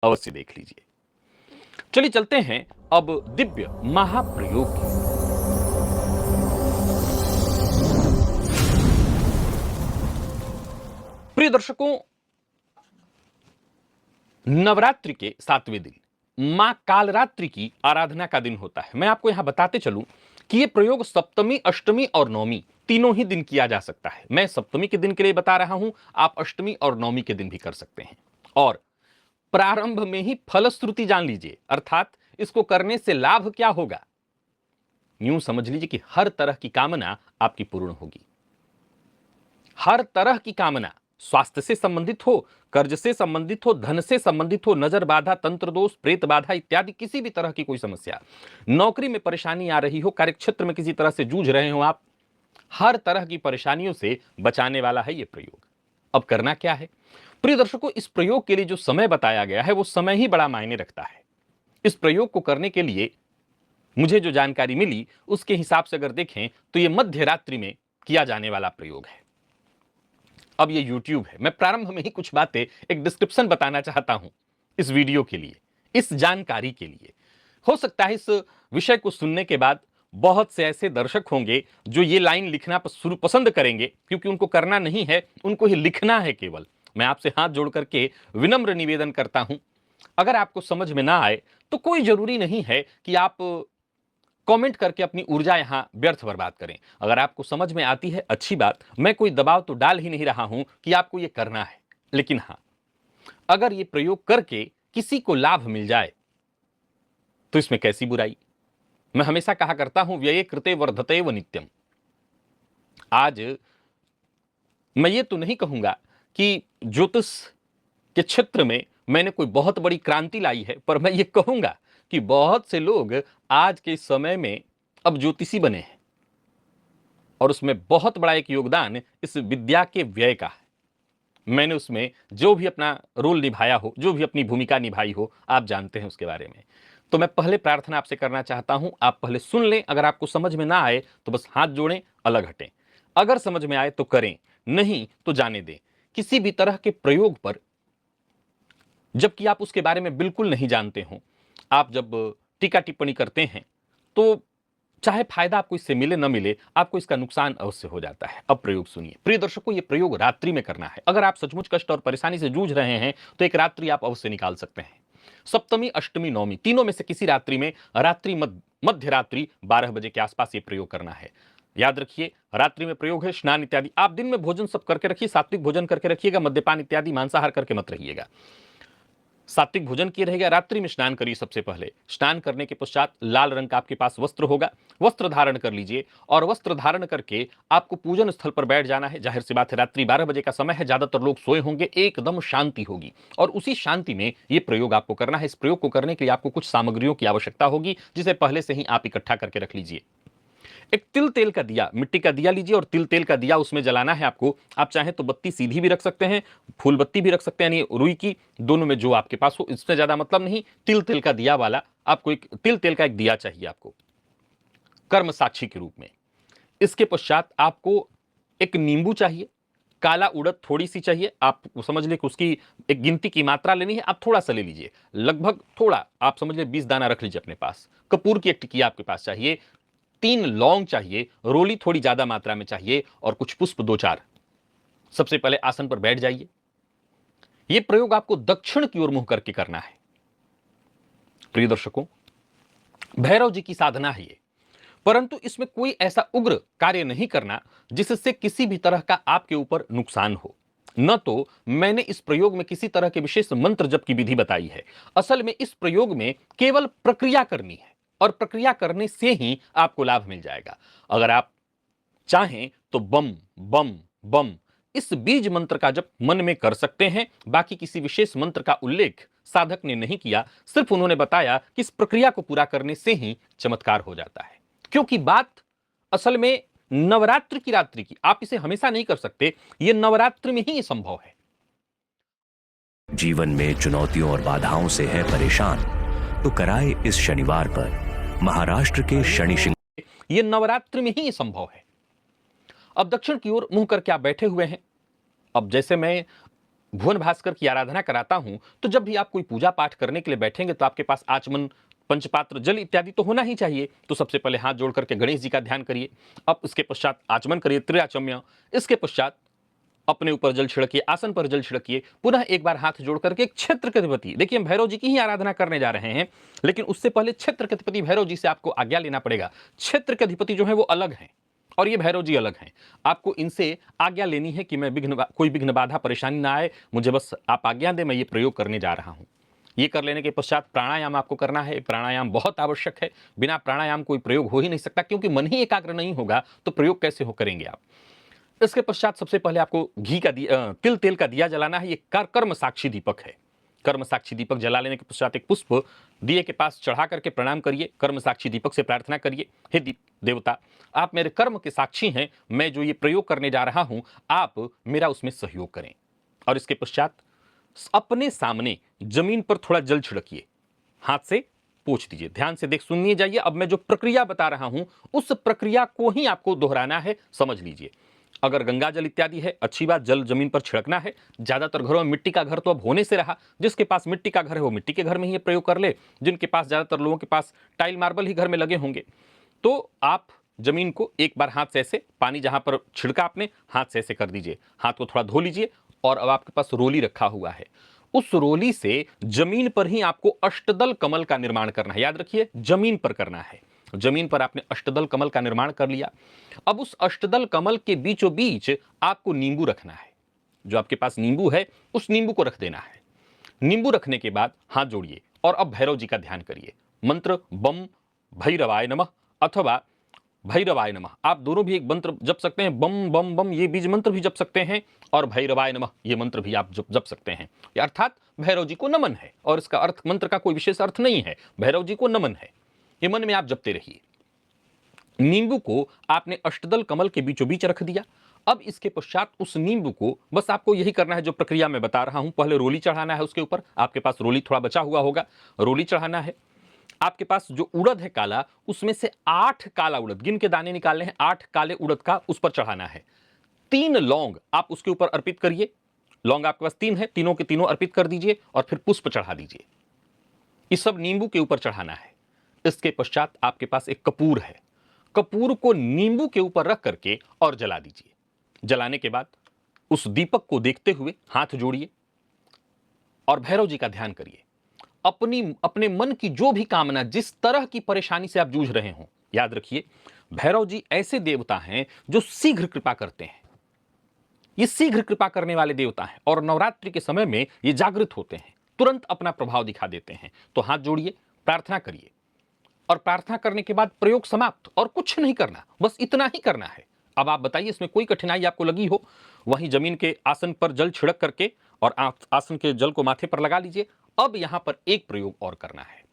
अवश्य देख लीजिए। चलिए चलते हैं अब दिव्य महाप्रयोग की। प्रिय दर्शकों, नवरात्रि के 7वें दिन मां कालरात्रि की आराधना का दिन होता है। मैं आपको यहां बताते चलूं कि यह प्रयोग सप्तमी, अष्टमी और नवमी तीनों ही दिन किया जा सकता है। मैं सप्तमी के दिन के लिए बता रहा हूं, आप अष्टमी और नवमी के दिन भी कर सकते हैं। और प्रारंभ में ही फलश्रुति जान लीजिए, अर्थात इसको करने से लाभ क्या होगा। यूं समझ लीजिए कि हर तरह की कामना आपकी पूर्ण होगी। हर तरह की कामना, स्वास्थ्य से संबंधित हो, कर्ज से संबंधित हो, धन से संबंधित हो, नजर बाधा, तंत्र दोष, प्रेत बाधा इत्यादि किसी भी तरह की कोई समस्या, नौकरी में परेशानी आ रही हो, कार्यक्षेत्र में किसी तरह से जूझ रहे हो आप, हर तरह की परेशानियों से बचाने वाला है यह प्रयोग। अब करना क्या है? प्रिय दर्शकों, इस प्रयोग के लिए जो समय बताया गया है वो समय ही बड़ा मायने रखता है। इस प्रयोग को करने के लिए मुझे जो जानकारी मिली उसके हिसाब से अगर देखें तो यह मध्य रात्रि में किया जाने वाला प्रयोग है। अब ये YouTube है, मैं प्रारंभ में ही कुछ बातें, एक डिस्क्रिप्शन बताना चाहता हूं इस वीडियो के लिए, इस जानकारी के लिए। हो सकता है इस विषय को सुनने के बाद बहुत से ऐसे दर्शक होंगे जो ये लाइन लिखना पसंद करेंगे, क्योंकि उनको करना नहीं है, उनको ही लिखना है केवल। मैं आपसे हाथ जोड़ करके विनम्र निवेदन करता हूं, अगर आपको समझ में ना आए तो कोई जरूरी नहीं है कि आप कमेंट करके अपनी ऊर्जा यहां व्यर्थ बर्बाद करें। अगर आपको समझ में आती है अच्छी बात, मैं कोई दबाव तो डाल ही नहीं रहा हूं कि आपको यह करना है। लेकिन हां, अगर यह प्रयोग करके किसी को लाभ मिल जाए तो इसमें कैसी बुराई। मैं हमेशा कहा करता हूं, व्यये कृते वर्धते व नित्यम। आज मैं ये तो नहीं कहूंगा कि ज्योतिष के क्षेत्र में मैंने कोई बहुत बड़ी क्रांति लाई है, पर मैं ये कहूंगा कि बहुत से लोग आज के समय में अब ज्योतिषी बने हैं और उसमें बहुत बड़ा एक योगदान इस विद्या के व्यय का है। मैंने उसमें जो भी अपना रोल निभाया हो, जो भी अपनी भूमिका निभाई हो, आप जानते हैं उसके बारे में। तो मैं पहले प्रार्थना आपसे करना चाहता हूं, आप पहले सुन लें। अगर आपको समझ में ना आए तो बस हाथ जोड़ें, अलग हटें। अगर समझ में आए तो करें, नहीं तो जाने दें। किसी भी तरह के प्रयोग पर जबकि आप उसके बारे में बिल्कुल नहीं जानते हो, आप जब टीका टिप्पणी करते हैं तो चाहे फायदा आपको इससे मिले न मिले, आपको इसका नुकसान अवश्य हो जाता है। अब प्रयोग सुनिए। प्रिय दर्शकों, ये प्रयोग रात्रि में करना है। अगर आप सचमुच कष्ट और परेशानी से जूझ रहे हैं तो एक रात्रि आप अवश्य निकाल सकते हैं। सप्तमी, अष्टमी, नवमी तीनों में से किसी रात्रि में, मध्य रात्रि 12 बजे के आसपास ये प्रयोग करना है। याद रखिए, रात्रि में प्रयोग है। स्नान इत्यादि आप दिन में भोजन सब करके रखिए, सात्विक भोजन करके रखिएगा, मद्यपान इत्यादि मांसाहार करके मत रहिएगा। सात्विक भोजन किए रहेगा। रात्रि में स्नान करिए। सबसे पहले स्नान करने के पश्चात लाल रंग का आपके पास वस्त्र होगा, वस्त्र धारण कर लीजिए और वस्त्र धारण करके आपको पूजन स्थल पर बैठ जाना है। जाहिर सी बात है, रात्रि 12 बजे का समय है, ज्यादातर लोग सोए होंगे, एकदम शांति होगी और उसी शांति में यह प्रयोग आपको करना है। इस प्रयोग को करने के लिए आपको कुछ सामग्रियों की आवश्यकता होगी, जिसे पहले से ही आप इकट्ठा करके रख लीजिए। एक तिल तेल का दिया, मिट्टी का दिया लीजिए और तिल तेल का दिया उसमें जलाना है आपको। आप चाहें तो बत्ती सीधी भी रख सकते हैं, फूल बत्ती भी रख सकते हैं, यानी रुई की, दोनों में जो आपके पास हो। इससे ज्यादा मतलब नहीं, तिल तेल का दिया वाला आपको एक तिल तेल का एक दिया चाहिए आपको कर्म साक्षी के रूप में। इसके पश्चात आपको एक नींबू चाहिए, काला उड़द थोड़ी सी चाहिए। आप समझ ले कि उसकी एक गिनती की मात्रा लेनी है, आप थोड़ा सा ले लीजिए, लगभग थोड़ा, आप समझ ले 20 दाना रख लीजिए अपने पास। कपूर की एक टिकिया आपके पास चाहिए, 3 लौंग चाहिए, रोली थोड़ी ज्यादा मात्रा में चाहिए और कुछ पुष्प 2-4। सबसे पहले आसन पर बैठ जाइए। यह प्रयोग आपको दक्षिण की ओर मुंह करके करना है। प्रिय दर्शकों, भैरव जी की साधना है ये, परंतु इसमें कोई ऐसा उग्र कार्य नहीं करना जिससे किसी भी तरह का आपके ऊपर नुकसान हो। न तो मैंने इस प्रयोग में किसी तरह के विशेष मंत्र जप की विधि बताई है। असल में इस प्रयोग में केवल प्रक्रिया करनी है और प्रक्रिया करने से ही आपको लाभ मिल जाएगा। अगर आप चाहें तो बम बम बम इस बीज मंत्र का जप मन में कर सकते हैं। बाकी किसी विशेष मंत्र का उल्लेख साधक ने नहीं किया, सिर्फ उन्होंने बताया कि इस प्रक्रिया को पूरा करने से ही चमत्कार हो जाता है। क्योंकि बात असल में नवरात्र की रात्रि की, आप इसे हमेशा नहीं कर सकते, यह नवरात्र में ही संभव है। जीवन में चुनौतियों और बाधाओं से है परेशान तो कराए इस शनिवार पर महाराष्ट्र के शनि श्रृंगार। यह नवरात्र में ही संभव है। अब दक्षिण की ओर मुंह करके आप बैठे हुए हैं। अब जैसे मैं भुवन भास्कर की आराधना कराता हूं, तो जब भी आप कोई पूजा पाठ करने के लिए बैठेंगे तो आपके पास आचमन, पंचपात्र, जल इत्यादि तो होना ही चाहिए। तो सबसे पहले हाथ जोड़ करके गणेश जी का ध्यान करिए, अब इसके पश्चात आचमन करिए, त्रियाचम्य, इसके पश्चात अपने ऊपर जल छिड़किए, आसन पर जल छिड़किए, पुनः एक बार हाथ जोड़ करके एक क्षेत्र के अधिपति, देखिए हम भैरव जी की ही आराधना करने जा रहे हैं, लेकिन उससे पहले क्षेत्र के अधिपति भैरव जी से आपको आज्ञा लेना पड़ेगा। क्षेत्र के अधिपति जो है वो अलग हैं और ये भैरव जी अलग हैं। आपको इनसे आज्ञा लेनी है कि मैं कोई विघ्न बाधा परेशानी ना आए, मुझे बस आप आज्ञा दें, मैं ये प्रयोग करने जा रहा हूं। ये कर लेने के पश्चात प्राणायाम आपको करना है। प्राणायाम बहुत आवश्यक है, बिना प्राणायाम कोई प्रयोग हो ही नहीं सकता, क्योंकि मन ही एकाग्र नहीं होगा तो प्रयोग कैसे हो करेंगे आप। इसके पश्चात सबसे पहले आपको घी का तेल का दिया जलाना है। ये कर्म साक्षी दीपक है। कर्म साक्षी दीपक जला लेने के पश्चात एक पुष्प दिए के पास चढ़ा करके प्रणाम करिए। कर्म साक्षी दीपक से प्रार्थना करिए, हे देवता, आप मेरे कर्म के साक्षी हैं, मैं जो ये प्रयोग करने जा रहा हूं, आप मेरा उसमें सहयोग करें। और इसके पश्चात अपने सामने जमीन पर थोड़ा जल छिड़किए, हाथ से पोंछ दीजिए। ध्यान से सुनिए जाइए, अब मैं जो प्रक्रिया बता रहा हूं उस प्रक्रिया को ही आपको दोहराना है, समझ लीजिए। अगर गंगा जल इत्यादि है, अच्छी बात, जल जमीन पर छिड़कना है। ज्यादातर घरों में मिट्टी का घर तो अब होने से रहा, जिसके पास मिट्टी का घर है वो मिट्टी के घर में ही प्रयोग कर ले। जिनके पास, ज्यादातर लोगों के पास टाइल मार्बल ही घर में लगे होंगे, तो आप जमीन को एक बार हाथ से ऐसे, पानी जहां पर छिड़का आपने हाथ से ऐसे कर दीजिए, हाथ को थोड़ा धो लीजिए। और अब आपके पास रोली रखा हुआ है, उस रोली से जमीन पर ही आपको अष्टदल कमल का निर्माण करना है। याद रखिए, जमीन पर करना है। जमीन पर आपने अष्टदल कमल का निर्माण कर लिया। अब उस अष्टदल कमल के बीचों बीच आपको नींबू रखना है। जो आपके पास नींबू है उस नींबू को रख देना है। नींबू रखने के बाद हाथ जोड़िए और अब भैरव जी का ध्यान करिए। मंत्र बम भैरवाय नमः अथवा भैरवाय नमः, आप दोनों भी एक मंत्र जप सकते हैं। बम बम बम ये बीज मंत्र भी जप सकते हैं और भैरवाय नमः ये मंत्र भी आप जप सकते हैं। अर्थात भैरव जी को नमन है, और इसका अर्थ, मंत्र का कोई विशेष अर्थ नहीं है, भैरव जी को नमन है, ये मन में आप जपते रहिए। नींबू को आपने अष्टदल कमल के बीचों बीच रख दिया। अब इसके पश्चात उस नींबू को बस आपको यही करना है जो प्रक्रिया मैं बता रहा हूं। पहले रोली चढ़ाना है, उसके ऊपर आपके पास रोली थोड़ा बचा हुआ होगा, रोली चढ़ाना है। आपके पास जो उड़द है काला, उसमें से 8 काला उड़द गिन के दाने निकालने हैं, 8 काले उड़द का उस पर चढ़ाना है। 3 लौंग आप उसके ऊपर अर्पित करिए। लौंग आपके पास 3 है, तीनों के तीनों अर्पित कर दीजिए और फिर पुष्प चढ़ा दीजिए। ये सब नींबू के ऊपर चढ़ाना है। इसके पश्चात आपके पास एक कपूर है, कपूर को नींबू के ऊपर रख करके और जला दीजिए। जलाने के बाद उस दीपक को देखते हुए हाथ जोड़िए और भैरव जी का ध्यान करिए। अपने मन की जो भी कामना, जिस तरह की परेशानी से आप जूझ रहे हो, याद रखिए भैरव जी ऐसे देवता हैं जो शीघ्र कृपा करते हैं। ये शीघ्र कृपा करने वाले देवता हैं और नवरात्रि के समय में ये जागृत होते हैं, तुरंत अपना प्रभाव दिखा देते हैं। तो हाथ जोड़िए, प्रार्थना करिए और प्रार्थना करने के बाद प्रयोग समाप्त, और कुछ नहीं करना, बस इतना ही करना है। अब आप बताइए, इसमें कोई कठिनाई आपको लगी हो, वहीं जमीन के आसन पर जल छिड़क करके और आसन के जल को माथे पर लगा लीजिए। अब यहां पर एक प्रयोग और करना है।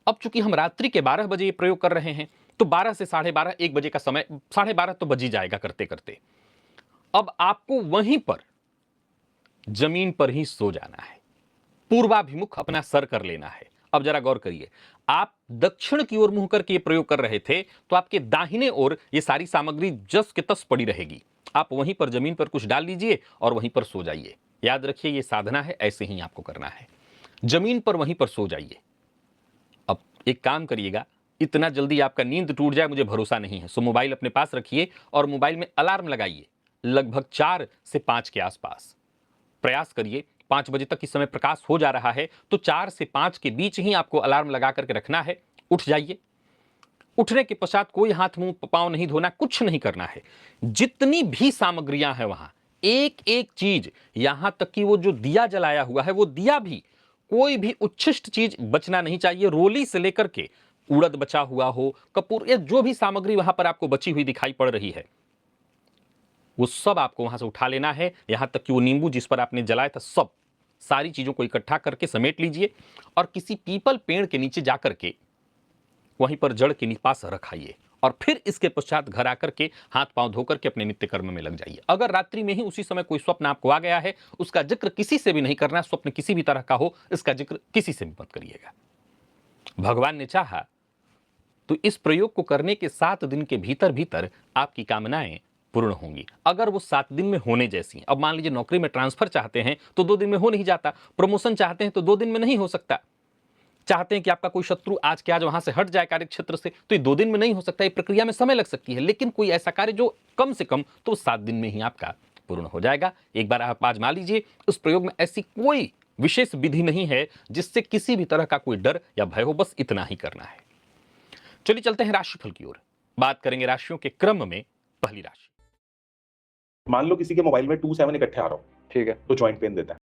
अब चूंकि हम रात्रि के 12 बजे ये प्रयोग कर रहे हैं, तो 12 से 12:30 1 बजे का समय, 12:30 तो बज ही जाएगा करते करते। अब आपको वहीं पर जमीन पर ही सो जाना है, पूर्वाभिमुख अपना सर कर लेना है। अब जरा गौर करिए, आप दक्षिण की ओर मुंह करके ये प्रयोग कर रहे थे, तो आपके दाहिने ओर ये सारी सामग्री जस के तस पड़ी रहेगी। आप वहीं पर जमीन पर कुछ डाल लीजिए और वहीं पर सो जाइए। याद रखिए, ये साधना है, ऐसे ही आपको करना है। जमीन पर वहीं पर सो जाइए। अब एक काम करिएगा, इतना जल्दी आपका नींद टूट जाए मुझे भरोसा नहीं है, सो मोबाइल अपने पास रखिए और मोबाइल में अलार्म लगाइए लगभग 4 से 5 के आसपास। प्रयास करिए 5 बजे तक इस समय प्रकाश हो जा रहा है, तो 4 से 5 के बीच ही आपको अलार्म लगा करके रखना है। उठ जाइए। उठने के पश्चात कोई हाथ मुंह पांव नहीं धोना, कुछ नहीं करना है। जितनी भी सामग्रियां हैं वहां, एक एक चीज, यहां तक कि वो जो दिया जलाया हुआ है वो दिया भी, कोई भी उच्छिष्ट चीज बचना नहीं चाहिए। रोली से लेकर के उड़द बचा हुआ हो, कपूर, या जो भी सामग्री वहां पर आपको बची हुई दिखाई पड़ रही है, वो सब आपको वहां से उठा लेना है। यहां तक कि वो नींबू जिस पर आपने जलाया था, सब सारी चीजों को इकट्ठा करके समेट लीजिए और किसी पीपल पेड़ के नीचे जाकर के वहीं पर जड़ के पास रखाइए और फिर इसके पश्चात घर आकर के हाथ पांव धोकर के अपने नित्य कर्म में लग जाइए। अगर रात्रि में ही उसी समय कोई स्वप्न आपको आ गया है, उसका जिक्र किसी से भी नहीं करना। स्वप्न किसी भी तरह का हो, इसका जिक्र किसी से भी मत करिएगा। भगवान ने चाहा तो इस प्रयोग को करने के 7 दिन के भीतर भीतर आपकी कामनाएं पूर्ण होंगी। अगर वो 7 दिन में होने जैसी हैं, अब मान लीजिए नौकरी में ट्रांसफर चाहते हैं तो 2 दिन में हो नहीं जाता, प्रमोशन चाहते हैं तो 2 दिन में नहीं हो सकता, चाहते हैं कि आपका कोई शत्रु आज के आज वहां से हट जाए कार्य क्षेत्र से, तो ये 2 दिन में नहीं हो सकता, ये प्रक्रिया में समय लग सकती है। लेकिन कोई ऐसा कार्य जो कम से कम तो 7 दिन में ही आपका पूर्ण हो जाएगा। एक बार आप आजमा लीजिए। उस प्रयोग में ऐसी कोई विशेष विधि नहीं है जिससे किसी भी तरह का कोई डर या भय हो, बस इतना ही करना है। चलिए चलते हैं राशिफल की ओर। बात करेंगे राशियों के क्रम में। पहली राशि, मान लो किसी के मोबाइल में 2 7 इकट्ठे आ रहा हो, ठीक है। तो जॉइंट पेन देता है।